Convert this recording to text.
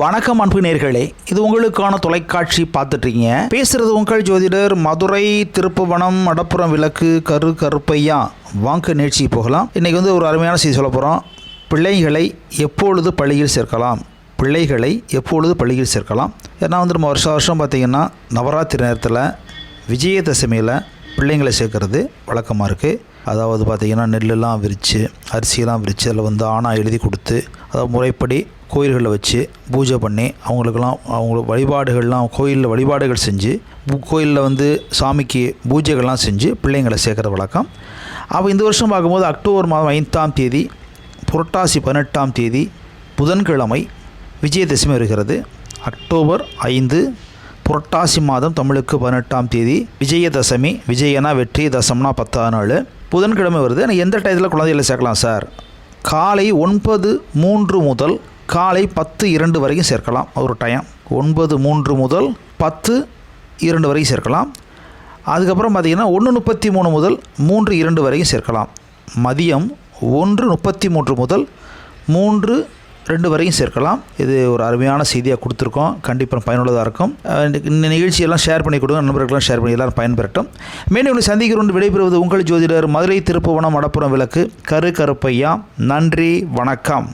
வணக்கம் அன்பு நேயர்களே, இது உங்களுக்கான தொலைக்காட்சி பார்த்துட்ருக்கீங்க. பேசுகிறது உங்கள் ஜோதிடர் மதுரை திருப்புவனம் மடப்புறம் விளக்கு கருப்பையா. வாங்க நிகழ்ச்சிக்கு போகலாம். இன்றைக்கி ஒரு அருமையான செய்தி சொல்ல போகிறோம். பிள்ளைகளை எப்பொழுது பள்ளியில் சேர்க்கலாம்? ஏன்னா நம்ம வருஷம் பார்த்திங்கன்னா நவராத்திரி நேரத்தில் விஜயதசமியில் பிள்ளைங்களை சேர்க்கறது வழக்கமாக இருக்குது. அதாவது பார்த்திங்கன்னா நெல்லெல்லாம் விரித்து அரிசியெல்லாம் விரித்து அதில் ஆணா எழுதி கொடுத்து அதாவது முறைப்படி கோயில்களில் வச்சு பூஜை பண்ணி அவங்களுக்கு வழிபாடுகள்லாம் கோயிலில் வழிபாடுகள் செஞ்சு கோயிலில் சாமிக்கு பூஜைகள்லாம் செஞ்சு பிள்ளைங்களை சேர்க்குற வழக்கம். அப்போ இந்த வருஷம் பார்க்கும்போது அக்டோபர் மாதம் 5ஆம் தேதி புரட்டாசி 18ஆம் தேதி புதன்கிழமை விஜயதசமி வருகிறது. அக்டோபர் 5 புரட்டாசி மாதம் தமிழுக்கு 18ஆம் தேதி விஜயதசமி. விஜயனா வெற்றி, தசம்னா 10 நாள், புதன்கிழமை வருது. ஆனால் எந்த டயத்தில் குழந்தைகளை சேர்க்கலாம் சார்? காலை 9:03 முதல் காலை 10:02 வரைக்கும் சேர்க்கலாம். ஒரு டைம் 9:03 முதல் 10:02 வரைக்கும் சேர்க்கலாம். அதுக்கப்புறம் பார்த்திங்கன்னா 1:33 முதல் 3:02 வரைக்கும் சேர்க்கலாம். மதியம் 1:33 முதல் 3:02 வரைக்கும் சேர்க்கலாம். இது ஒரு அருமையான செய்தியாக கொடுத்துருக்கோம். கண்டிப்பாக பயனுள்ளதாக இருக்கும். இந்த நிகழ்ச்சியெல்லாம் ஷேர் பண்ணி கொடுங்க, நண்பர்களெலாம் ஷேர் பண்ணி எல்லோரும் பயன்பெறட்டும். மீண்டும் உங்களை சந்திக்கிறோம். விடைபெறுவது உங்கள் ஜோதிடர் மதுரை திருப்புவனம் மடப்புறம் விளக்கு கருப்பையா. நன்றி, வணக்கம்.